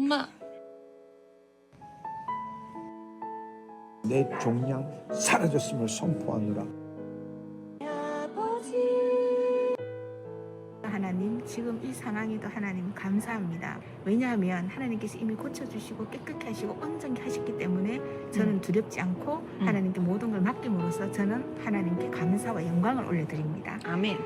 엄마. 내 종량 사라졌음을 선포하노라. 하나님, 지금 이 상황에도 하나님 감사합니다. 왜냐하면 하나님께서 이미 고쳐주시고 깨끗게 하시고 온전히 하셨기 때문에 저는 두렵지 않고 하나님께 모든 걸 맡김으로써 저는 하나님께 감사와 영광을 올려드립니다. 아멘.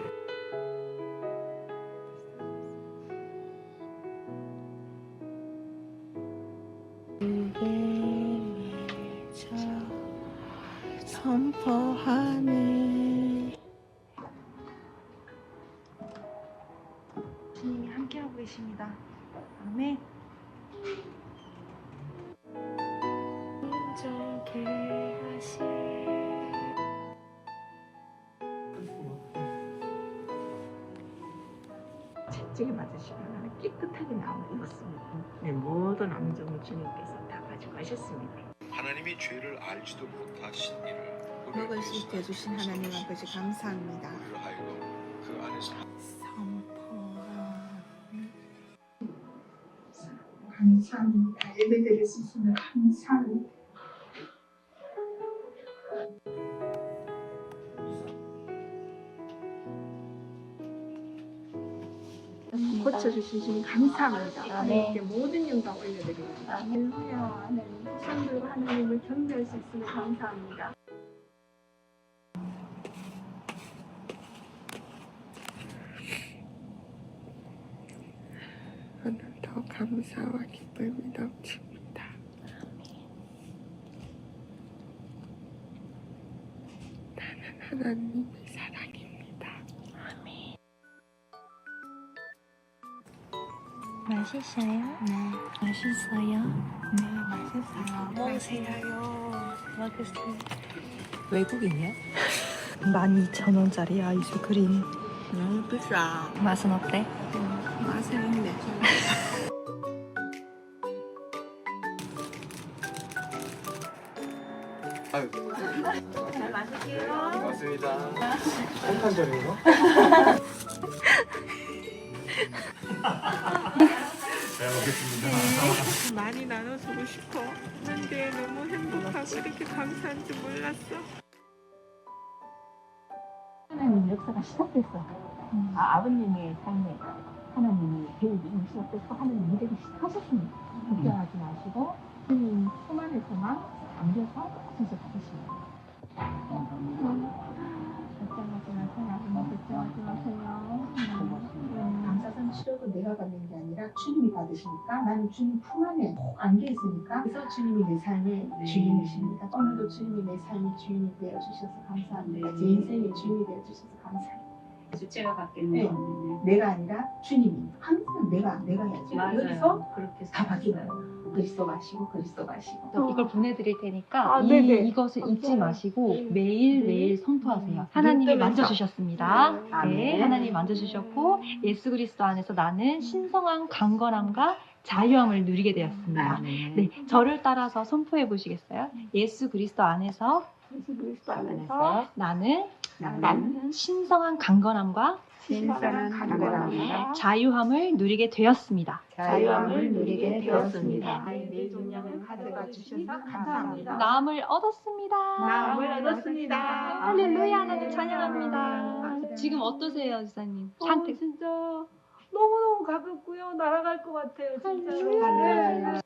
선포하네. 주님이 함께하고 계십니다. 아멘. 인정케 하시. 채찍에 맞으시면 하나는 깨끗하게 나와 있습니다. 네, 모든 암정을 주님께서 다 가지고 가셨습니다. 하나님이 죄를 알지도 못하신 이를 먹을 수 있게 해주신 하나님 아버지 감사합니다. 우리로 하여금 그 안에서 감사합니다. 예배드릴 수 있음을 감사합니다. 고쳐주신 주님 감사합니다. 하나님께 모든 영광 올려드립니다. 할렐루야. 하나님, 성들과 하나님을 경배할 수 있음을 감사합니다. 오늘도 감사와 기쁨이 넘칩니다. 나는 하나님의 사랑입니다. 아멘. 맛있어요? 네, 맛있어요? 네, 맛있어요. 먹으세요. 먹으세요. 외국인이야? 12,000원짜리 아이스크림. 너무 비싸. 맛은 어때? 맛은 있네. 아유, 잘 마실게요. 맞습니다. 한탄전인가? 잘 먹겠습니다. 많이 나눠주고 싶어. 근데 너무 행복하고 이렇게 감사한 줄 몰랐어. 하나님 역사가 시작됐어. 아버님의 삶에 하나님이 계획이 이미 시작됐고 하나님 일을 시작하셨습니다. 걱정하지 마시고 주님 품 안에서만 담겨서 진짜 받으십니다. 걱정하지 마세요. 아버님 걱정하지 마세요. 감사선 치료도 내가 받는 게 아니라 주님이 받으시니까 나는 주님 품 안에 꼭 안겨 있으니까 그래서 주님이 내 삶의 주인이십니다. 오늘도 주님이 내 삶의 주인이 되어 주셔서 감사합니다. 제 인생의 주인이 되어 주셔서 감사합니다. 주체가 바뀌는 네. 거는 내가 아니라 주님이 항상 내가 해야지. 여기서 그렇게 다 바뀌어요. 그리스도 마시고 그리스도 마시고. 이걸 보내드릴 테니까 아, 네네. 이것을 잊지 감사해요. 마시고 네. 매일매일 선포하세요. 하나님이 만져주셨습니다. 네, 아멘. 하나님이 만져주셨고 예수 그리스도 안에서 나는 신성한 강건함과 자유함을 누리게 되었습니다. 네, 저를 따라서 선포해 보시겠어요? 예수 그리스도 안에서 예수 그리스도 안에서 나는 나는 신성한 강건함과 신성한 강건함과 자유함을 누리게 되었습니다. 자유함을 누리게 되었습니다. 내 종량을 가져가 주셔서 감사합니다. 나음을 얻었습니다. 나음을 얻었습니다. 할렐루야, 하나님 찬양합니다. 지금 어떠세요, 지사님? 상태 진짜 너무너무 가볍고요. 날아갈 것 같아요. 진짜로. 할렐루야.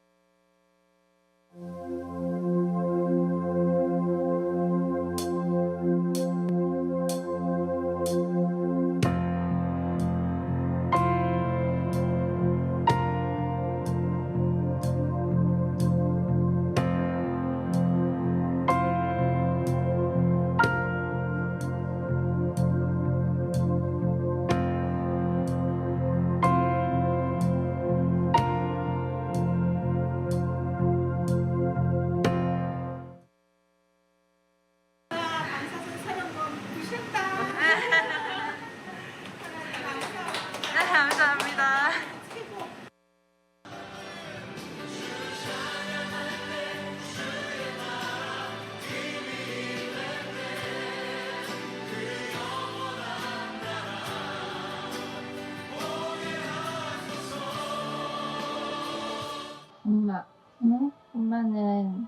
엄마는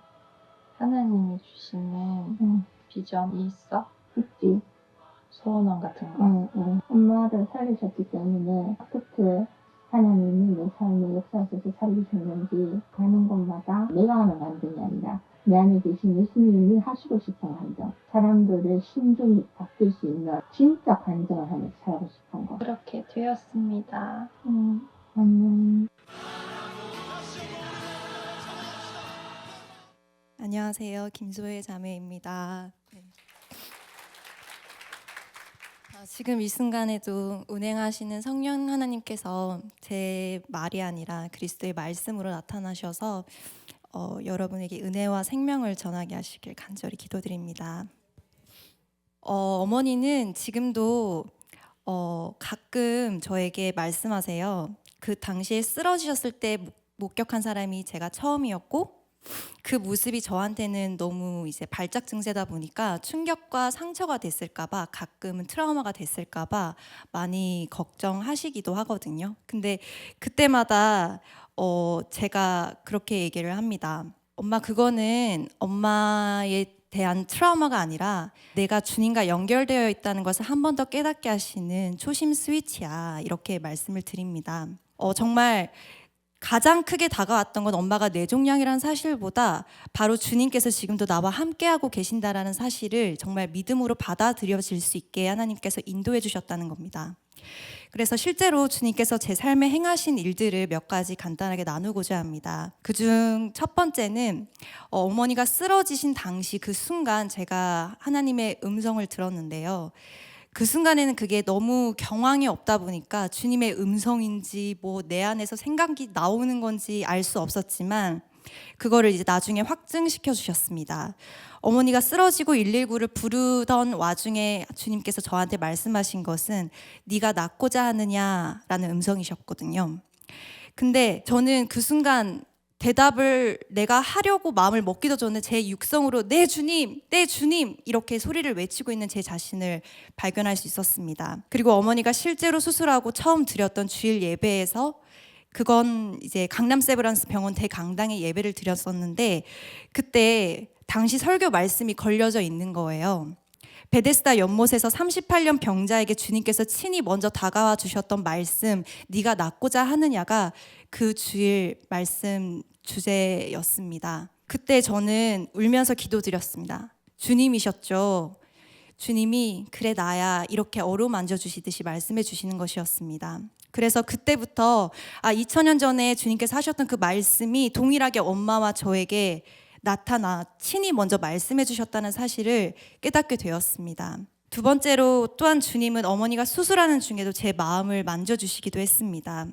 하나님이 주시는 비전이 있어? 있지. 소원원 같은 거? 엄마를 살리셨기 때문에 어떻게 하나님이 내 삶을 역사하셔서 살리셨는지 가는 곳마다 내가 하는 간증이 아니라 내 안에 계신 예수님이 하시고 싶은 간증, 사람들의 심정이 바뀔 수 있는 진짜 간증을 하면서 살고 싶은 거. 그렇게 되었습니다. 아멘. 안녕하세요. 김소혜 자매입니다. 네. 지금 이 순간에도 운행하시는 성령 하나님께서 제 말이 아니라 그리스도의 말씀으로 나타나셔서 여러분에게 은혜와 생명을 전하게 하시길 간절히 기도드립니다. 어머니는 지금도 가끔 저에게 말씀하세요. 그 당시에 쓰러지셨을 때 목격한 사람이 제가 처음이었고 그 모습이 저한테는 너무 이제 발작 증세다 보니까 충격과 상처가 됐을까봐, 가끔은 트라우마가 됐을까봐 많이 걱정하시기도 하거든요. 근데 그때마다 제가 그렇게 얘기를 합니다. 엄마, 그거는 엄마에 대한 트라우마가 아니라 내가 주님과 연결되어 있다는 것을 한 번 더 깨닫게 하시는 초심 스위치야, 이렇게 말씀을 드립니다. 정말 가장 크게 다가왔던 건 엄마가 뇌종양이라는 사실보다 바로 주님께서 지금도 나와 함께하고 계신다라는 사실을 정말 믿음으로 받아들여질 수 있게 하나님께서 인도해 주셨다는 겁니다. 그래서 실제로 주님께서 제 삶에 행하신 일들을 몇 가지 간단하게 나누고자 합니다. 그중 첫 번째는 어머니가 쓰러지신 당시 그 순간 제가 하나님의 음성을 들었는데요. 그 순간에는 그게 너무 경황이 없다 보니까 주님의 음성인지 뭐 내 안에서 생각이 나오는 건지 알 수 없었지만 그거를 이제 나중에 확증시켜 주셨습니다. 어머니가 쓰러지고 119를 부르던 와중에 주님께서 저한테 말씀하신 것은 네가 낫고자 하느냐라는 음성이셨거든요. 근데 저는 그 순간 대답을 내가 하려고 마음을 먹기도 전에 제 육성으로 네 주님, 네 주님 이렇게 소리를 외치고 있는 제 자신을 발견할 수 있었습니다. 그리고 어머니가 실제로 수술하고 처음 드렸던 주일 예배에서, 그건 이제 강남 세브란스 병원 대강당에 예배를 드렸었는데 그때 당시 설교 말씀이 걸려져 있는 거예요. 베데스다 연못에서 38년 병자에게 주님께서 친히 먼저 다가와 주셨던 말씀, 네가 낫고자 하느냐가 그 주일 말씀 주제였습니다. 그때 저는 울면서 기도드렸습니다. 주님이셨죠. 주님이 그래 나야 이렇게 어루만져 주시듯이 말씀해 주시는 것이었습니다. 그래서 그때부터 2000년 전에 주님께서 하셨던 그 말씀이 동일하게 엄마와 저에게 나타나 친히 먼저 말씀해 주셨다는 사실을 깨닫게 되었습니다. 두 번째로 또한 주님은 어머니가 수술하는 중에도 제 마음을 만져주시기도 했습니다.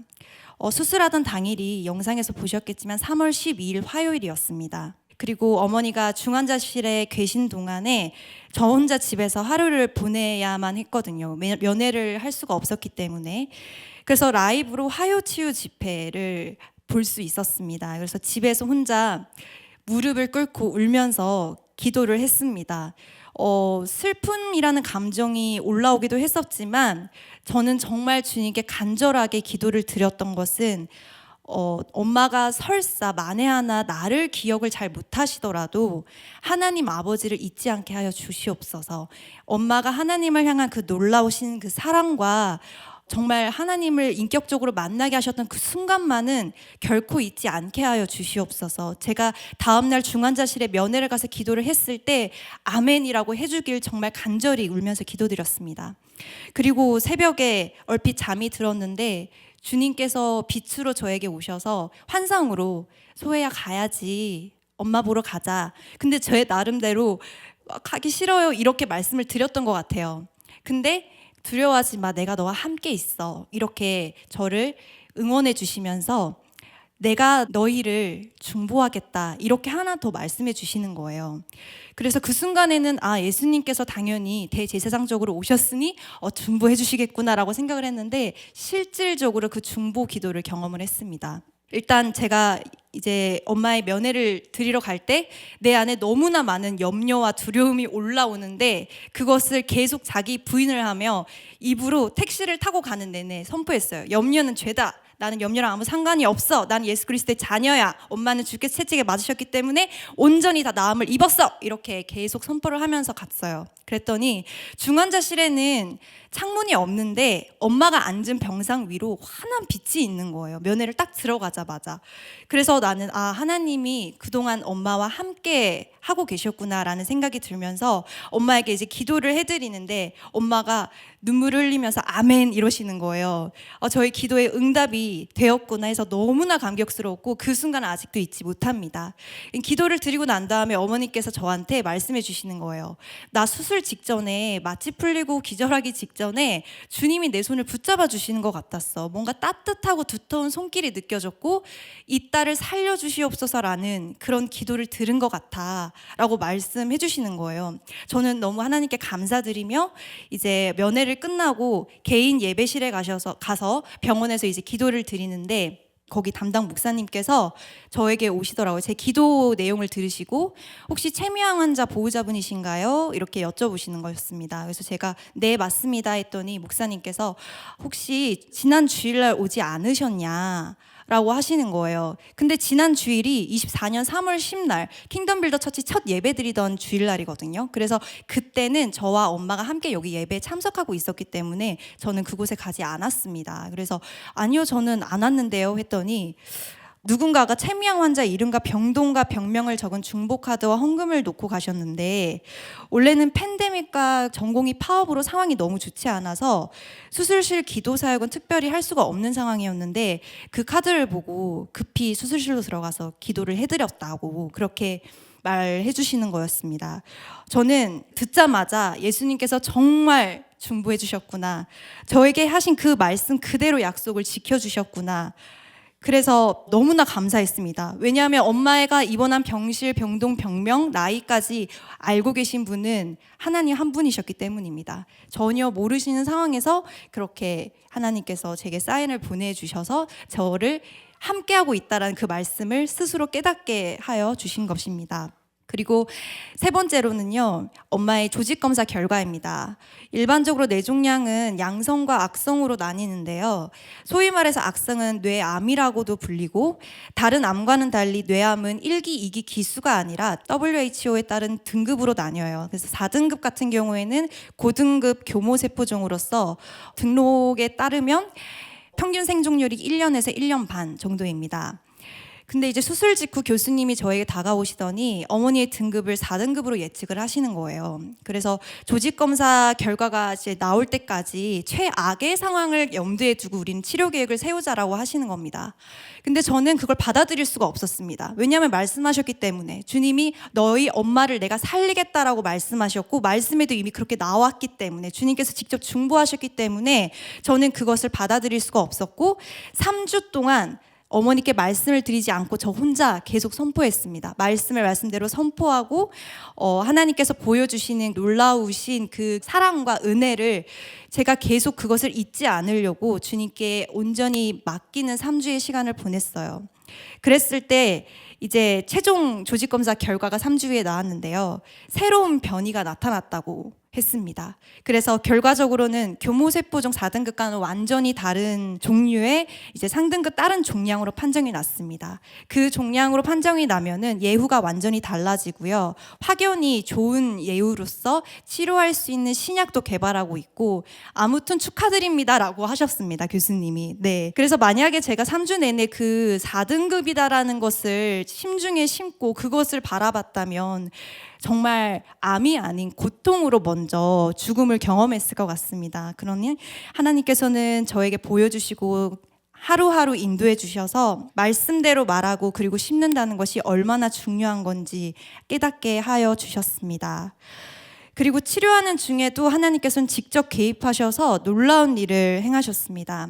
수술하던 당일이 영상에서 보셨겠지만 3월 12일 화요일이었습니다. 그리고 어머니가 중환자실에 계신 동안에 저 혼자 집에서 하루를 보내야만 했거든요. 면회를 할 수가 없었기 때문에. 그래서 라이브로 화요치유 집회를 볼 수 있었습니다. 그래서 집에서 혼자 무릎을 꿇고 울면서 기도를 했습니다. 슬픔이라는 감정이 올라오기도 했었지만 저는 정말 주님께 간절하게 기도를 드렸던 것은 엄마가 설사 만에 하나 나를 기억을 잘 못하시더라도 하나님 아버지를 잊지 않게 하여 주시옵소서. 엄마가 하나님을 향한 그 놀라우신 그 사랑과 정말 하나님을 인격적으로 만나게 하셨던 그 순간만은 결코 잊지 않게 하여 주시옵소서. 제가 다음날 중환자실에 면회를 가서 기도를 했을 때 아멘이라고 해주길 정말 간절히 울면서 기도드렸습니다. 그리고 새벽에 얼핏 잠이 들었는데 주님께서 빛으로 저에게 오셔서 환상으로 소혜야 가야지, 엄마 보러 가자. 근데 제 나름대로 가기 싫어요 이렇게 말씀을 드렸던 것 같아요. 근데 두려워하지 마, 내가 너와 함께 있어, 이렇게 저를 응원해 주시면서 내가 너희를 중보하겠다 이렇게 하나 더 말씀해 주시는 거예요. 그래서 그 순간에는 예수님께서 당연히 대제사장적으로 오셨으니 중보해 주시겠구나라고 생각을 했는데 실질적으로 그 중보 기도를 경험을 했습니다. 일단 제가 이제 엄마의 면회를 드리러 갈 때 내 안에 너무나 많은 염려와 두려움이 올라오는데 그것을 계속 자기 부인을 하며 입으로 택시를 타고 가는 내내 선포했어요. 염려는 죄다. 나는 염려랑 아무 상관이 없어. 나는 예수 그리스도의 자녀야. 엄마는 주께서 채찍에 맞으셨기 때문에 온전히 다 나음을 입었어. 이렇게 계속 선포를 하면서 갔어요. 그랬더니 중환자실에는 창문이 없는데 엄마가 앉은 병상 위로 환한 빛이 있는 거예요. 면회를 딱 들어가자마자. 그래서 나는 하나님이 그동안 엄마와 함께 하고 계셨구나라는 생각이 들면서 엄마에게 이제 기도를 해드리는데 엄마가 눈물을 흘리면서 아멘 이러시는 거예요. 저희 기도에 응답이 되었구나 해서 너무나 감격스러웠고 그 순간을 아직도 잊지 못합니다. 기도를 드리고 난 다음에 어머니께서 저한테 말씀해 주시는 거예요. 나 수술 직전에 마취 풀리고 기절하기 직전에 주님이 내 손을 붙잡아 주시는 것 같았어. 뭔가 따뜻하고 두터운 손길이 느껴졌고 이 딸을 살려주시옵소서라는 그런 기도를 들은 것 같아 라고 말씀해 주시는 거예요. 저는 너무 하나님께 감사드리며 이제 면회를 끝나고 개인 예배실에 가서 병원에서 이제 기도를 드리는데 거기 담당 목사님께서 저에게 오시더라고요. 제 기도 내용을 들으시고 혹시 최미양 환자 보호자분이신가요? 이렇게 여쭤보시는 거였습니다. 그래서 제가 네 맞습니다 했더니 목사님께서 혹시 지난 주일날 오지 않으셨냐? 라고 하시는 거예요. 근데 지난 주일이 24년 3월 10날 킹덤 빌더 처치 첫 예배 드리던 주일날이거든요. 그래서 그때는 저와 엄마가 함께 여기 예배에 참석하고 있었기 때문에 저는 그곳에 가지 않았습니다. 그래서 아니요 저는 안 왔는데요 했더니 누군가가 최미양 환자 이름과 병동과 병명을 적은 중보카드와 헌금을 놓고 가셨는데 원래는 팬데믹과 전공의 파업으로 상황이 너무 좋지 않아서 수술실 기도 사역은 특별히 할 수가 없는 상황이었는데 그 카드를 보고 급히 수술실로 들어가서 기도를 해드렸다고 그렇게 말해 주시는 거였습니다. 저는 듣자마자 예수님께서 정말 중보해 주셨구나. 저에게 하신 그 말씀 그대로 약속을 지켜주셨구나. 그래서 너무나 감사했습니다. 왜냐하면 엄마가 입원한 병실, 병동, 병명, 나이까지 알고 계신 분은 하나님 한 분이셨기 때문입니다. 전혀 모르시는 상황에서 그렇게 하나님께서 제게 사인을 보내주셔서 저를 함께하고 있다는 그 말씀을 스스로 깨닫게 하여 주신 것입니다. 그리고 세 번째로는요, 엄마의 조직검사 결과입니다. 일반적으로 뇌종양은 양성과 악성으로 나뉘는데요. 소위 말해서 악성은 뇌암이라고도 불리고 다른 암과는 달리 뇌암은 1기, 2기 기수가 아니라 WHO에 따른 등급으로 나뉘어요. 그래서 4등급 같은 경우에는 고등급 교모세포종으로서 등록에 따르면 평균 생존율이 1년에서 1년 반 정도입니다. 근데 이제 수술 직후 교수님이 저에게 다가오시더니 어머니의 등급을 4등급으로 예측을 하시는 거예요. 그래서 조직검사 결과가 이제 나올 때까지 최악의 상황을 염두에 두고 우리는 치료 계획을 세우자라고 하시는 겁니다. 근데 저는 그걸 받아들일 수가 없었습니다. 왜냐하면 말씀하셨기 때문에 주님이 너희 엄마를 내가 살리겠다라고 말씀하셨고 말씀에도 이미 그렇게 나왔기 때문에 주님께서 직접 중보하셨기 때문에 저는 그것을 받아들일 수가 없었고 3주 동안 어머니께 말씀을 드리지 않고 저 혼자 계속 선포했습니다. 말씀을 말씀대로 선포하고 하나님께서 보여주시는 놀라우신 그 사랑과 은혜를 제가 계속 그것을 잊지 않으려고 주님께 온전히 맡기는 3주의 시간을 보냈어요. 그랬을 때 이제 최종 조직검사 결과가 3주 후에 나왔는데요. 새로운 변이가 나타났다고 했습니다. 그래서 결과적으로는 교모세포종 4등급과는 완전히 다른 종류의 이제 상등급 다른 종양으로 판정이 났습니다. 그 종양으로 판정이 나면은 예후가 완전히 달라지고요. 확연히 좋은 예후로서 치료할 수 있는 신약도 개발하고 있고 아무튼 축하드립니다라고 하셨습니다. 교수님이. 네. 그래서 만약에 제가 3주 내내 그 4등급이다라는 것을 심중에 심고 그것을 바라봤다면 정말 암이 아닌 고통으로 먼저 죽음을 경험했을 것 같습니다. 그러니 하나님께서는 저에게 보여주시고 하루하루 인도해 주셔서 말씀대로 말하고 그리고 심는다는 것이 얼마나 중요한 건지 깨닫게 하여 주셨습니다. 그리고 치료하는 중에도 하나님께서는 직접 개입하셔서 놀라운 일을 행하셨습니다.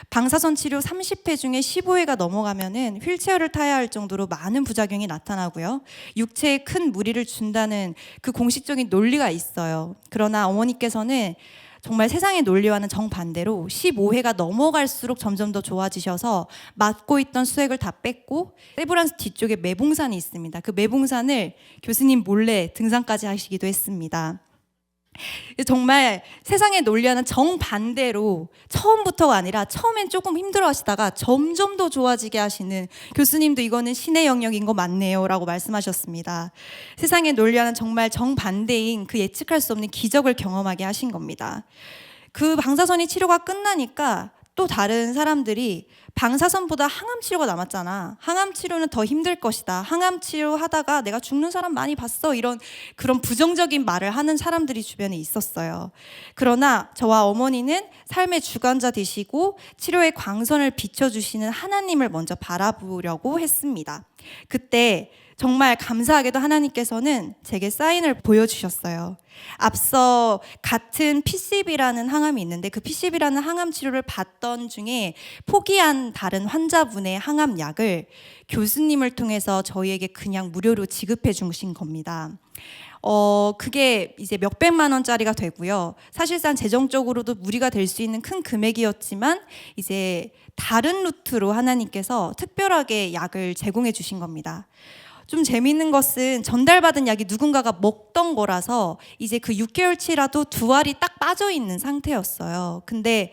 방사선 치료 30회 중에 15회가 넘어가면은 휠체어를 타야 할 정도로 많은 부작용이 나타나고요. 육체에 큰 무리를 준다는 그 공식적인 논리가 있어요. 그러나 어머니께서는 정말 세상의 논리와는 정반대로 15회가 넘어갈수록 점점 더 좋아지셔서 맡고 있던 수액을 다 뺐고 세브란스 뒤쪽에 매봉산이 있습니다. 그 매봉산을 교수님 몰래 등산까지 하시기도 했습니다. 정말 세상의 논리와는 정반대로 처음부터가 아니라 처음엔 조금 힘들어 하시다가 점점 더 좋아지게 하시는 교수님도 이거는 신의 영역인 거 맞네요 라고 말씀하셨습니다. 세상의 논리와는 정말 정반대인 그 예측할 수 없는 기적을 경험하게 하신 겁니다. 그 방사선이 치료가 끝나니까 또 다른 사람들이 방사선보다 항암 치료가 남았잖아. 항암 치료는 더 힘들 것이다. 항암 치료 하다가 내가 죽는 사람 많이 봤어. 그런 부정적인 말을 하는 사람들이 주변에 있었어요. 그러나 저와 어머니는 삶의 주관자 되시고 치료의 광선을 비춰주시는 하나님을 먼저 바라보려고 했습니다. 그때 정말 감사하게도 하나님께서는 제게 사인을 보여주셨어요. 앞서 같은 PCB라는 항암이 있는데 그 PCB라는 항암 치료를 받던 중에 포기한 다른 환자분의 항암 약을 교수님을 통해서 저희에게 그냥 무료로 지급해 주신 겁니다. 그게 이제 몇백만 원짜리가 되고요. 사실상 재정적으로도 무리가 될 수 있는 큰 금액이었지만 이제 다른 루트로 하나님께서 특별하게 약을 제공해 주신 겁니다. 좀 재밌는 것은 전달받은 약이 누군가가 먹던 거라서 이제 그 6개월치라도 두 알이 딱 빠져 있는 상태였어요. 근데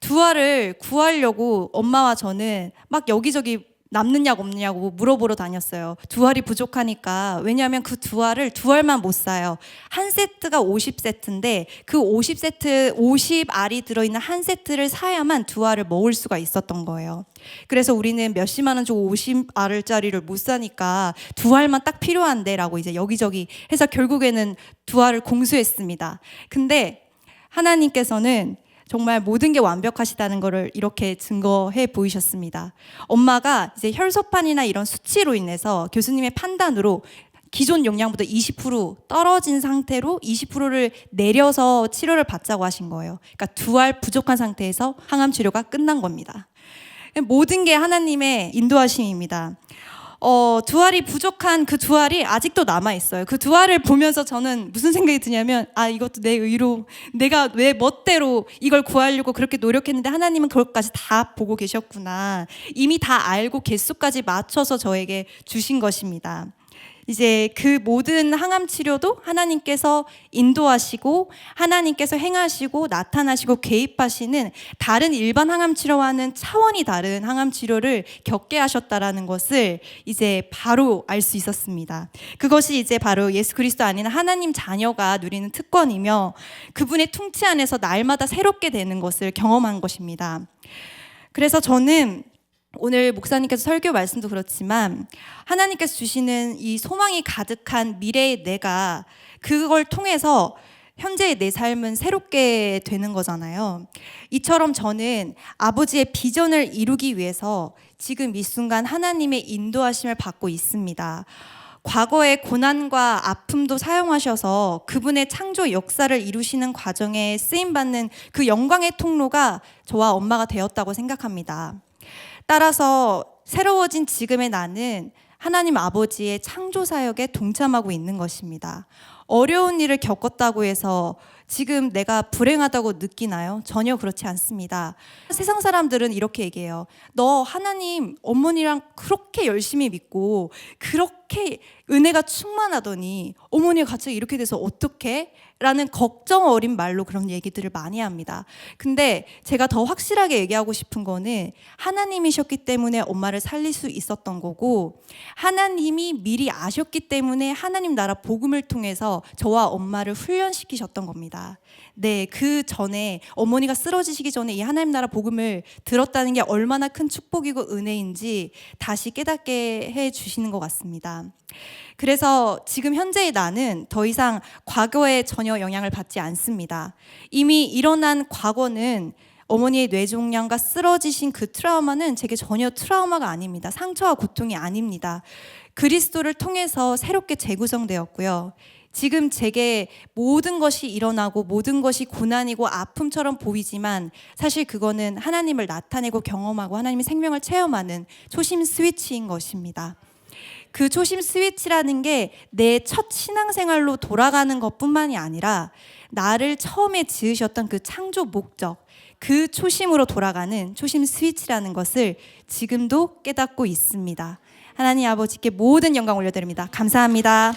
두 알을 구하려고 엄마와 저는 막 여기저기 남는 약 없느냐고 물어보러 다녔어요. 두 알이 부족하니까. 왜냐하면 그 두 알을 두 알만 못 사요. 한 세트가 50세트인데 그 50세트 50알이 들어있는 한 세트를 사야만 두 알을 먹을 수가 있었던 거예요. 그래서 우리는 몇십만 원 주고 50알짜리를 못 사니까 두 알만 딱 필요한데 라고 이제 여기저기 해서 결국에는 두 알을 공수했습니다. 근데 하나님께서는 정말 모든 게 완벽하시다는 것을 이렇게 증거해 보이셨습니다. 엄마가 이제 혈소판이나 이런 수치로 인해서 교수님의 판단으로 기존 용량보다 20% 떨어진 상태로 20%를 내려서 치료를 받자고 하신 거예요. 그러니까 두 알 부족한 상태에서 항암 치료가 끝난 겁니다. 모든 게 하나님의 인도하심입니다. 두 알이 부족한 그 두 알이 아직도 남아있어요. 그 두 알을 보면서 저는 무슨 생각이 드냐면 이것도 내 의로 내가 왜 멋대로 이걸 구하려고 그렇게 노력했는데 하나님은 그것까지 다 보고 계셨구나. 이미 다 알고 개수까지 맞춰서 저에게 주신 것입니다. 이제 그 모든 항암 치료도 하나님께서 인도하시고 하나님께서 행하시고 나타나시고 개입하시는 다른 일반 항암 치료와는 차원이 다른 항암 치료를 겪게 하셨다라는 것을 이제 바로 알 수 있었습니다. 그것이 이제 바로 예수 그리스도 안에는 하나님 자녀가 누리는 특권이며 그분의 통치 안에서 날마다 새롭게 되는 것을 경험한 것입니다. 그래서 저는 오늘 목사님께서 설교 말씀도 그렇지만 하나님께서 주시는 이 소망이 가득한 미래의 내가 그걸 통해서 현재의 내 삶은 새롭게 되는 거잖아요. 이처럼 저는 아버지의 비전을 이루기 위해서 지금 이 순간 하나님의 인도하심을 받고 있습니다. 과거의 고난과 아픔도 사용하셔서 그분의 창조 역사를 이루시는 과정에 쓰임받는 그 영광의 통로가 저와 엄마가 되었다고 생각합니다. 따라서 새로워진 지금의 나는 하나님 아버지의 창조 사역에 동참하고 있는 것입니다. 어려운 일을 겪었다고 해서 지금 내가 불행하다고 느끼나요? 전혀 그렇지 않습니다. 세상 사람들은 이렇게 얘기해요. 너 하나님 어머니랑 그렇게 열심히 믿고 그렇게 은혜가 충만하더니 어머니가 갑자기 이렇게 돼서 어떡해? 라는 걱정 어린 말로 그런 얘기들을 많이 합니다. 근데 제가 더 확실하게 얘기하고 싶은 거는 하나님이셨기 때문에 엄마를 살릴 수 있었던 거고 하나님이 미리 아셨기 때문에 하나님 나라 복음을 통해서 저와 엄마를 훈련시키셨던 겁니다. 네, 그 전에 어머니가 쓰러지시기 전에 이 하나님 나라 복음을 들었다는 게 얼마나 큰 축복이고 은혜인지 다시 깨닫게 해 주시는 것 같습니다. 그래서 지금 현재의 나는 더 이상 과거에 전혀 영향을 받지 않습니다. 이미 일어난 과거는 어머니의 뇌종양과 쓰러지신 그 트라우마는 제게 전혀 트라우마가 아닙니다. 상처와 고통이 아닙니다. 그리스도를 통해서 새롭게 재구성되었고요. 지금 제게 모든 것이 일어나고 모든 것이 고난이고 아픔처럼 보이지만 사실 그거는 하나님을 나타내고 경험하고 하나님의 생명을 체험하는 초심 스위치인 것입니다. 그 초심 스위치라는 게 내 첫 신앙생활로 돌아가는 것뿐만이 아니라 나를 처음에 지으셨던 그 창조 목적, 그 초심으로 돌아가는 초심 스위치라는 것을 지금도 깨닫고 있습니다. 하나님 아버지께 모든 영광 올려드립니다. 감사합니다.